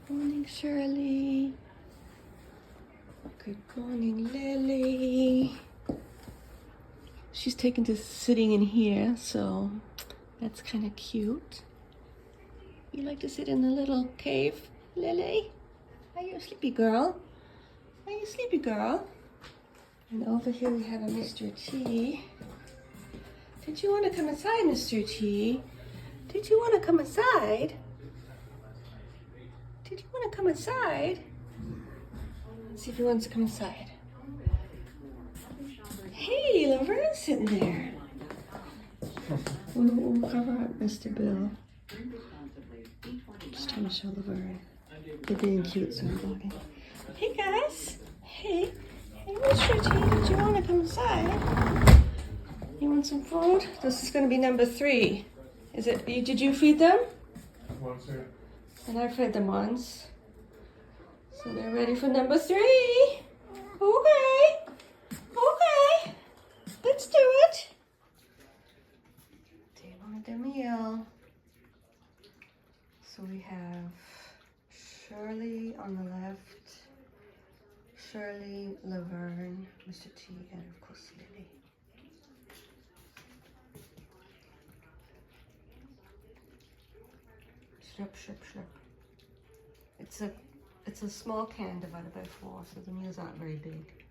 Morning, Shirley. Good morning, Lily. She's taken to sitting in here, so that's kind of cute. You like to sit in the little cave, Lily? Are you a sleepy girl? Are you a sleepy girl? And over here we have a Mr. T. Did you want to come inside, Mr. T? Did you want to come inside? Did you want to come inside? Let's see if he wants to come inside. Hey, Laverne's sitting there. We'll cover up Mr. Bill. Just trying to show Laverne. They're being cute, so I'm vlogging. Hey guys. Hey. Hey, Mr. T, did you want to come inside? You want some food? This is going to be number 3. Is it? Did you feed them? Once, yeah. And I fed them once. So they're ready for number 3. Okay. Okay. Let's do it. They wanted their meal. So we have Shirley on the left, Shirley, Laverne, Mr. T, and of course Lily. Shrub, shrub, shrub. It's a small can divided by 4, so the meals aren't very big.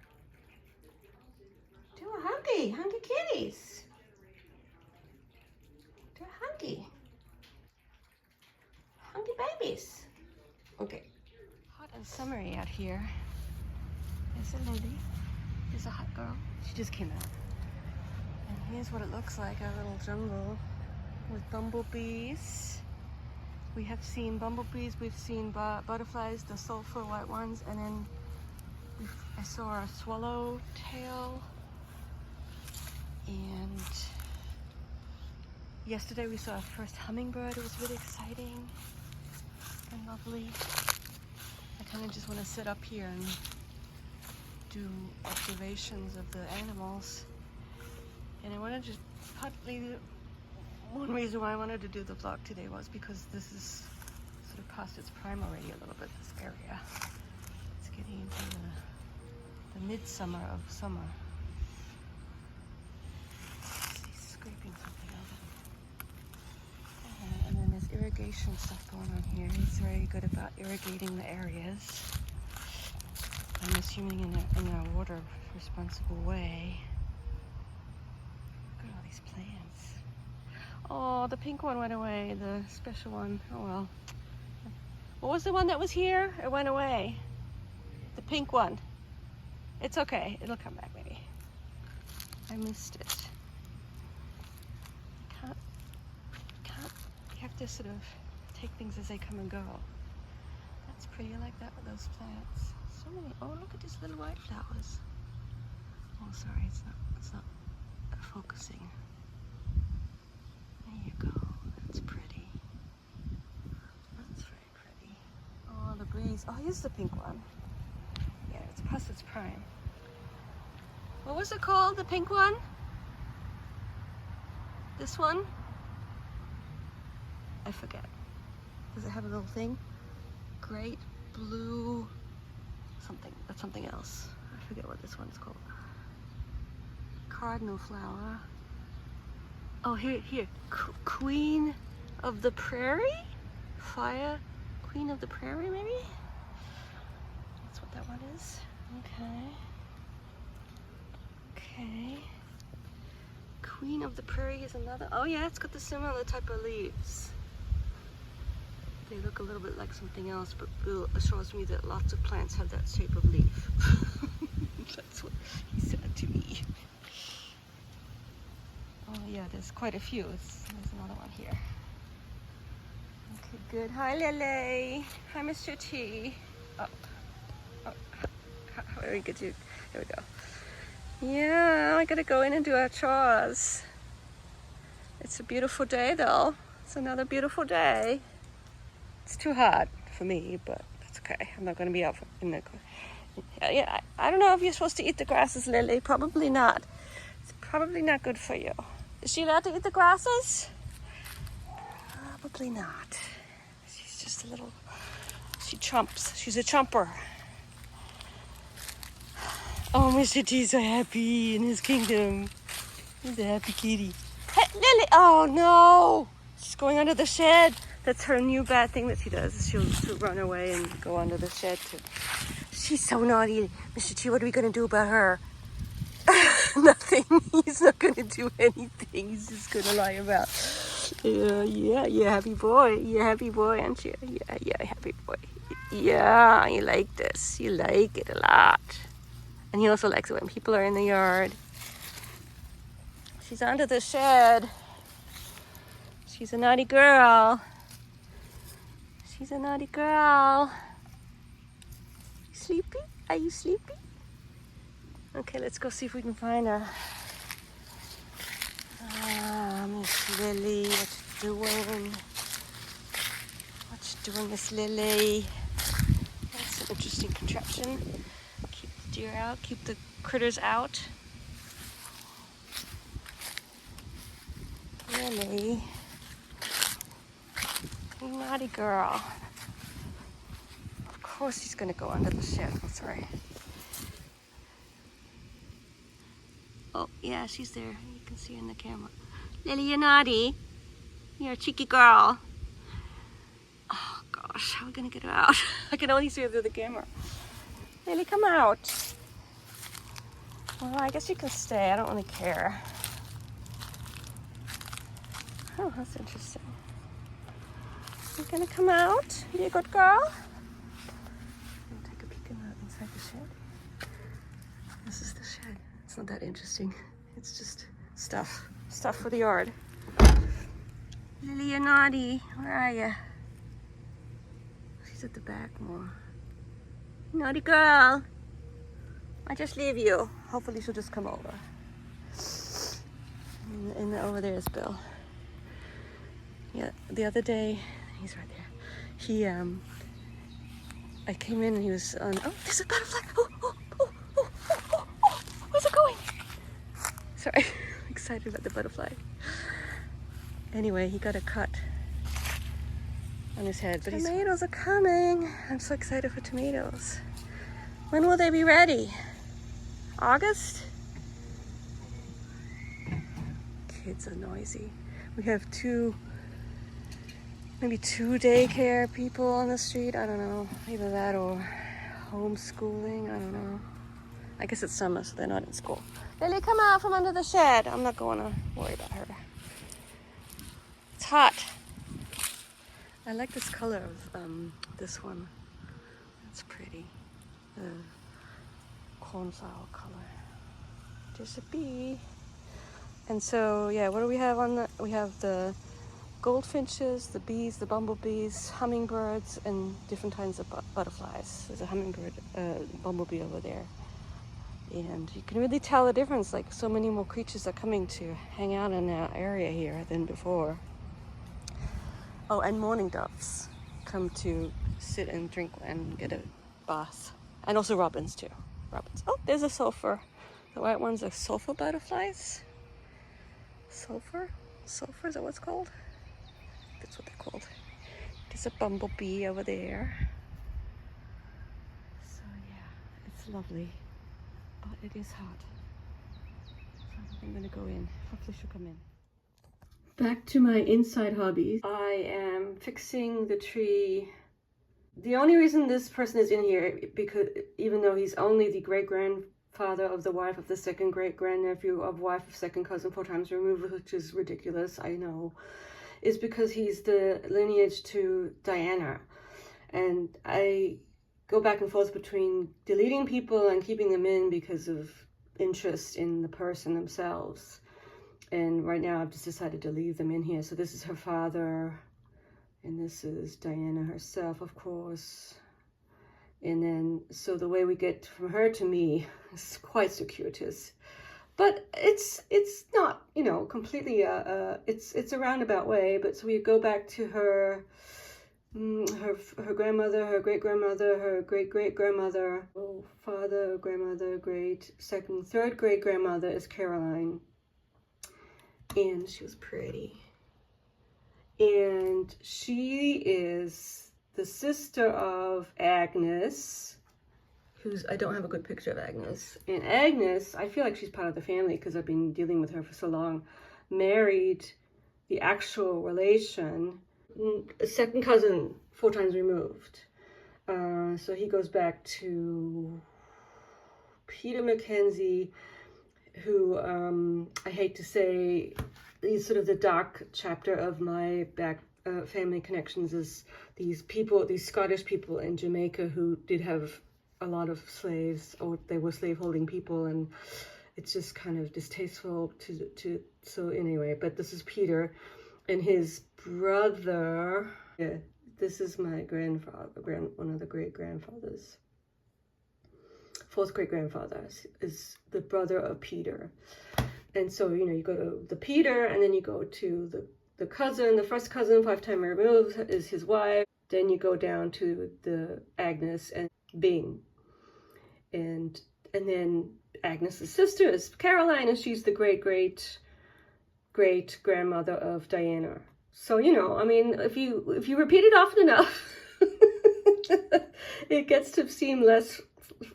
They're hungry, hungry kitties. They're hungry. Hungry babies. Okay. Hot and summery out here. There's a lady. There's a hot girl. She just came out. And here's what it looks like, a little jungle with bumblebees. We have seen bumblebees, we've seen butterflies, the sulfur white ones, and then I saw a swallowtail. And yesterday we saw our first hummingbird. It was really exciting and lovely. I kind of just want to sit up here and do observations of the animals. And I wanted to partly, one reason why I wanted to do the vlog today was because this is sort of past its prime already a little bit, this area. It's getting into the midsummer of summer. He's scraping something over. And then there's irrigation stuff going on here. He's very good about irrigating the areas. I'm assuming in a water responsible way. Look at all these plants. Oh, the pink one went away, the special one. Oh well. What was the one that was here? It went away. The pink one. It's okay. It'll come back maybe. I missed it. Can't. You have to sort of take things as they come and go. That's pretty. I like that with those plants. So many. Oh, look at these little white flowers. Oh, sorry. It's not focusing. There you go. That's pretty. That's very pretty. Oh, the breeze. Oh, here's the pink one. Yeah, it's past its prime. What was it called, the pink one? This one? I forget. Does it have a little thing? Great blue something. That's something else. I forget what this one's called. Cardinal flower. Oh, here. Queen of the Prairie? Fire Queen of the Prairie, maybe? That's what that one is. Okay. Queen of the Prairie is another. Oh yeah, it's got the similar type of leaves. They look a little bit like something else, but Bill assures me that lots of plants have that shape of leaf. That's what he said to me. Oh yeah, there's quite a few. There's another one here. Okay, good. Hi, Lily. Hi, Mr. T. Oh, very good. Here we go. Yeah, I gotta go in and do our chores. It's a beautiful day, though. It's another beautiful day. It's too hot for me, but that's okay. I'm not gonna be out in the. Yeah, I don't know if you're supposed to eat the grasses, Lily. Probably not. It's probably not good for you. Is she allowed to eat the grasses? Probably not. She's just a little She chomps. She's a chomper. Oh, Mr. T's so happy in his kingdom. He's a happy kitty. Hey, Lily! Oh no! She's going under the shed. That's her new bad thing that she does. She'll run away and go under the shed too. She's so naughty. Mr. T, what are we gonna do about her? Nothing. He's not gonna do anything. He's just gonna lie about. Yeah, you're a happy boy. You're a happy boy, aren't you? Yeah, happy boy. Yeah, you like this. You like it a lot. And he also likes it when people are in the yard. She's under the shed. She's a naughty girl. She's a naughty girl. Sleepy? Are you sleepy? Okay, let's go see if we can find her. Ah, Miss Lily, what you doing? What you doing, Miss Lily? That's an interesting contraption. Keep the deer out, keep the critters out. Lily, you naughty girl. Of course he's gonna go under the shed. I'm sorry. Oh, yeah, she's there. You can see her in the camera. Lily, you're naughty. You're a cheeky girl. Oh, gosh, how are we going to get her out? I can only see her through the camera. Lily, come out. Well, I guess you can stay. I don't really care. Oh, that's interesting. You going to come out? You a good girl? I'm take a peek inside the shed. This is the shed. It's not that interesting. It's just stuff for the yard. Lily, you're naughty. Where are you? She's at the back more. Naughty girl. I just leave you. Hopefully she'll just come over. And over there is Bill. Yeah, the other day, he's right there. He, I came in and he was on, oh, there's a butterfly. Oh. Where's it going? Sorry, I'm excited about the butterfly. Anyway, he got a cut on his head. But tomatoes are coming. I'm so excited for tomatoes. When will they be ready? August? Kids are noisy. We have maybe two daycare people on the street. I don't know, either that or homeschooling. I don't know. I guess it's summer, so they're not in school. Lily, come out from under the shed. I'm not going to worry about her. It's hot. I like this color of this one. It's pretty. The cornflower color. There's a bee. And so, yeah, what do we have on the... We have the goldfinches, the bees, the bumblebees, hummingbirds, and different kinds of butterflies. There's a hummingbird, bumblebee over there. And you can really tell the difference, like so many more creatures are coming to hang out in our area here than before. Oh, and mourning doves come to sit and drink and get a bath. And also robins too. Robins. Oh, there's a sulfur. The white ones are sulfur butterflies. Sulfur? Sulfur, is that what it's called? That's what they're called. There's a bumblebee over there. So yeah, it's lovely. But it is hot. So I'm gonna go in. Hopefully she'll come in. Back to my inside hobbies. I am fixing the tree. The only reason this person is in here, because even though he's only the great-grandfather of the wife of the second great-grandnephew of wife of second cousin 4 times removed, which is ridiculous, I know, is because he's the lineage to Diana. And I go back and forth between deleting people and keeping them in because of interest in the person themselves. And right now I've just decided to leave them in here. So this is her father, and this is Diana herself, of course. And then, so the way we get from her to me is quite circuitous. But it's not, you know, completely, it's a roundabout way. But so we go back to her grandmother, her great-grandmother, her great-great-grandmother, father, grandmother, third great-grandmother is Caroline. And she was pretty. And she is the sister of Agnes, I don't have a good picture of Agnes. And Agnes, I feel like she's part of the family because I've been dealing with her for so long, married the actual relation, a second cousin 4 times removed. So he goes back to Peter Mackenzie, who I hate to say is sort of the dark chapter of my family connections, is these Scottish people in Jamaica who did have a lot of slaves, or they were slaveholding people, and it's just kind of distasteful to so anyway. But this is Peter and his brother. Yeah, this is my grandfather, one of the great grandfathers. 4th great grandfather is the brother of Peter. And so, you know, you go to the Peter, and then you go to the cousin, the first cousin, 5 times removed, is his wife. Then you go down to the Agnes and Bing. And then Agnes's sister is Caroline, and she's the great grandmother of Diana. So, you know, I mean, if you repeat it often enough, it gets to seem less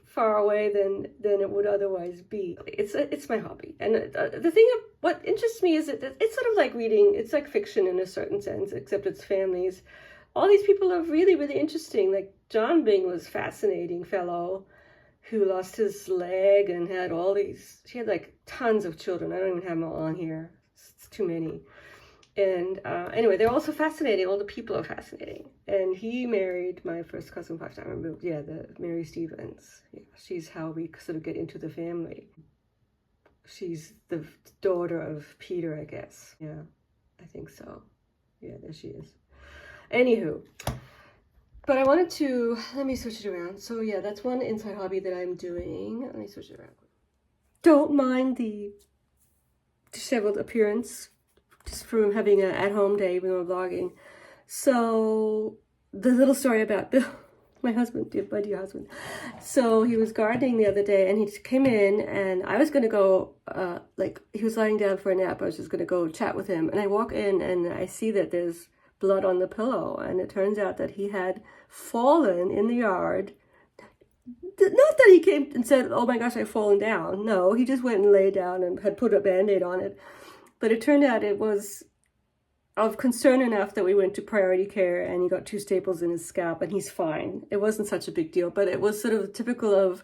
far away than it would otherwise be. It's my hobby, and the thing of what interests me is that it's sort of like reading. It's like fiction in a certain sense, except it's families. All these people are really interesting. Like John Bing was a fascinating fellow who lost his leg and had she had like tons of children. I don't even have them all on here. It's too many. And anyway, they're also fascinating. All the people are fascinating. And he married my first cousin 5 times removed. Yeah, the Mary Stevens. Yeah, she's how we sort of get into the family. She's the daughter of Peter, I guess. Yeah, I think so. Yeah, there she is. Anywho, but I wanted to, let me switch it around. So yeah, that's one inside hobby that I'm doing. Let me switch it around. Don't mind the disheveled appearance, just from having an at-home day when I'm vlogging. So the little story about Bill, my husband, my dear husband. So he was gardening the other day, and he came in, and I was going to go, he was lying down for a nap. I was just going to go chat with him. And I walk in, and I see that there's blood on the pillow. And it turns out that he had fallen in the yard. Not that he came and said, oh my gosh, I've fallen down. No, he just went and lay down and had put a Band-Aid on it. But it turned out it was of concern enough that we went to priority care, and he got 2 staples in his scalp, and he's fine. It wasn't such a big deal, but it was sort of typical of,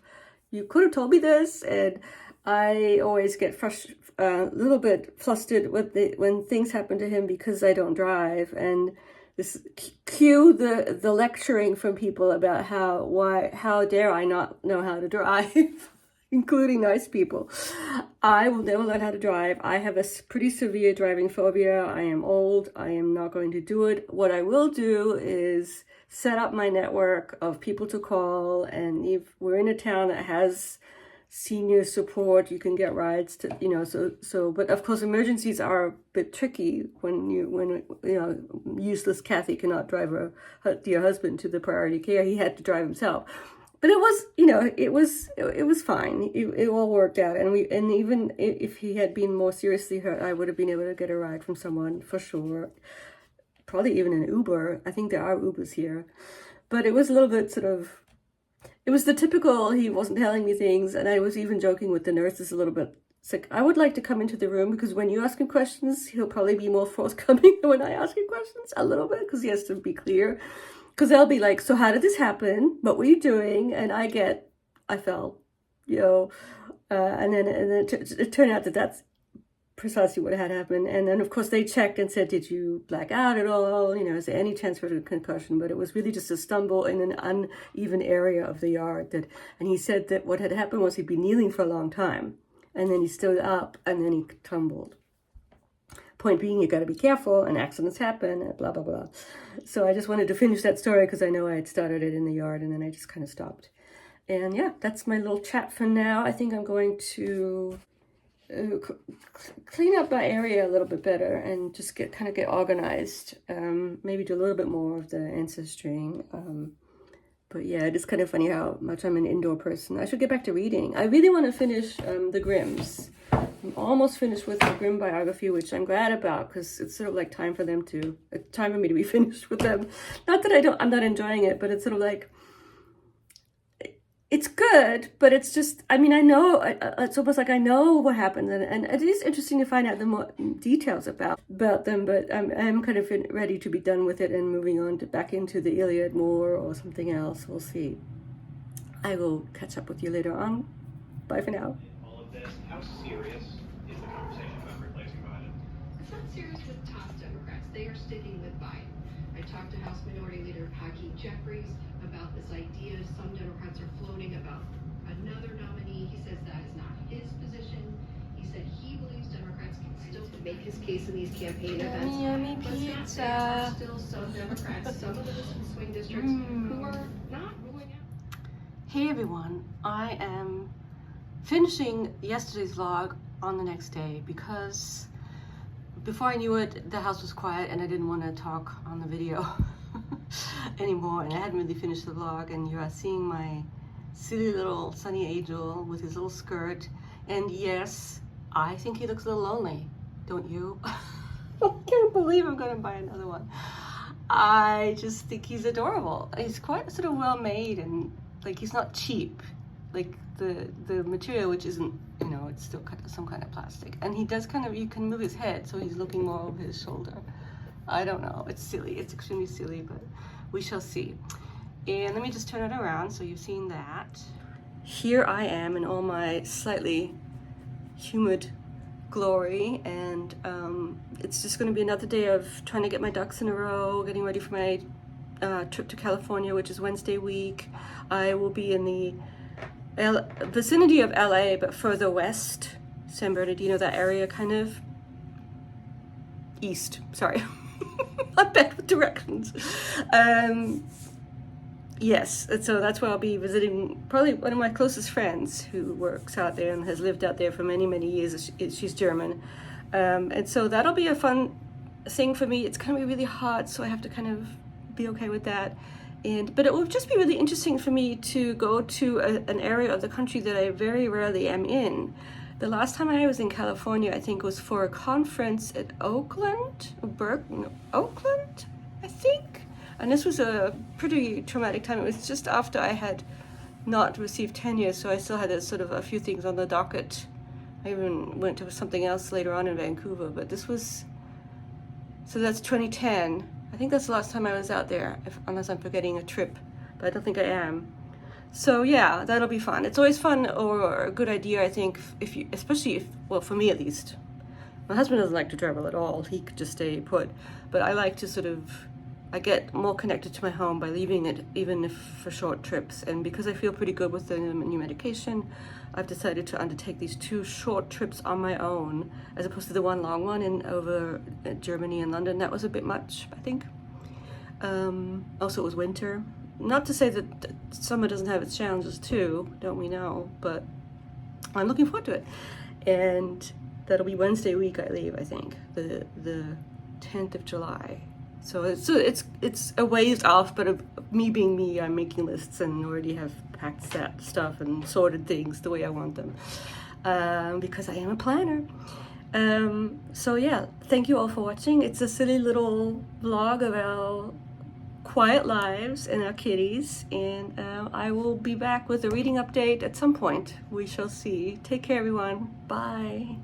you could have told me this. And I always get a little bit flustered when things happen to him because I don't drive. And this cue the lecturing from people about how dare I not know how to drive. Including nice people. I will never learn how to drive. I have a pretty severe driving phobia. I am old. I am not going to do it. What I will do is set up my network of people to call, and if we're in a town that has senior support, you can get rides to, you know, so but of course emergencies are a bit tricky when useless Kathy cannot drive her dear husband to the priority care. He had to drive himself. But it was, it was fine. It all worked out. And even if he had been more seriously hurt, I would have been able to get a ride from someone for sure. Probably even an Uber. I think there are Ubers here. But it was a little bit it was the typical, he wasn't telling me things. And I was even joking with the nurses a little bit. It's like, I would like to come into the room because when you ask him questions, he'll probably be more forthcoming than when I ask him questions a little bit, because he has to be clear. Because they'll be like, so how did this happen? What were you doing? And I fell, and then it turned out that that's precisely what had happened. And then, of course, they checked and said, did you black out at all? Is there any chance for a concussion? But it was really just a stumble in an uneven area of the yard. And he said that what had happened was he'd been kneeling for a long time. And then he stood up, and then he tumbled. Point being, you got to be careful, and accidents happen, and blah, blah, blah. So I just wanted to finish that story because I know I had started it in the yard, and then I just kind of stopped. And yeah, that's my little chat for now. I think I'm going to clean up my area a little bit better and just get organized. Maybe do a little bit more of the ancestry. But yeah, it is kind of funny how much I'm an indoor person. I should get back to reading. I really want to finish the Grimms. I'm almost finished with the Grimm biography, which I'm glad about because it's sort of like time for me to be finished with them. Not that I'm not enjoying it, but it's sort of like, it's good, but it's just, I mean, I know, it's almost like I know what happens, and it is interesting to find out the more details about them, but I'm kind of ready to be done with it and moving on back into the Iliad more or something else. We'll see. I will catch up with you later on. Bye for now. All of this, how serious is the conversation about replacing Biden? It's not serious with top Democrats. They are sticking with Biden. I talked to House Minority Leader Hakeem Jeffries about this idea some Democrats are floating about another nominee. He says that is not his position. He said he believes Democrats can still make his case in these campaign events. Yummy but pizza. there are still some Democrats, some of those in swing districts, who are not ruling out. Hey everyone, I am finishing yesterday's vlog on the next day because before I knew it, the house was quiet and I didn't want to talk on the video anymore, and I hadn't really finished the vlog, and you are seeing my silly little Sunny Angel with his little skirt, and yes, I think he looks a little lonely, don't you? I can't believe I'm gonna buy another one. I just think he's adorable. He's quite sort of well made, and like he's not cheap, like the material, which isn't, you know, it's still kind of some kind of plastic, and he does kind of, you can move his head so he's looking more over his shoulder. I don't know, it's silly, it's extremely silly, but we shall see. And let me just turn it around so you've seen that. Here I am in all my slightly humid glory, and it's just going to be another day of trying to get my ducks in a row, getting ready for my trip to California, which is Wednesday week. I will be in the vicinity of LA, but further west, San Bernardino, that area, kind of east, sorry. I'm bad with directions. Yes, and so that's where I'll be visiting probably one of my closest friends who works out there and has lived out there for many, many years. She's German. And so that'll be a fun thing for me. It's going to be really hot, so I have to kind of be okay with that. But it will just be really interesting for me to go to an area of the country that I very rarely am in. The last time I was in California, I think, was for a conference at Oakland, I think. And this was a pretty traumatic time. It was just after I had not received tenure, so I still had a few things on the docket. I even went to something else later on in Vancouver, but this was, so that's 2010. I think that's the last time I was out there, unless I'm forgetting a trip, but I don't think I am. So yeah, that'll be fun. It's always fun or a good idea, I think, well, for me at least. My husband doesn't like to travel at all. He could just stay put. But I like to I get more connected to my home by leaving it, even if for short trips. And because I feel pretty good with the new medication, I've decided to undertake these 2 short trips on my own, as opposed to the one long one over Germany and London. That was a bit much, I think. Also, it was winter. Not to say that summer doesn't have its challenges too, don't we know? But I'm looking forward to it. And that'll be Wednesday week I leave, I think, the 10th of July. So it's a ways off, but of me being me, I'm making lists and already have packed that stuff and sorted things the way I want them, because I am a planner. So yeah, thank you all for watching. It's a silly little vlog of our quiet lives and our kitties, and I will be back with a reading update at some point. We shall see. Take care, everyone. Bye.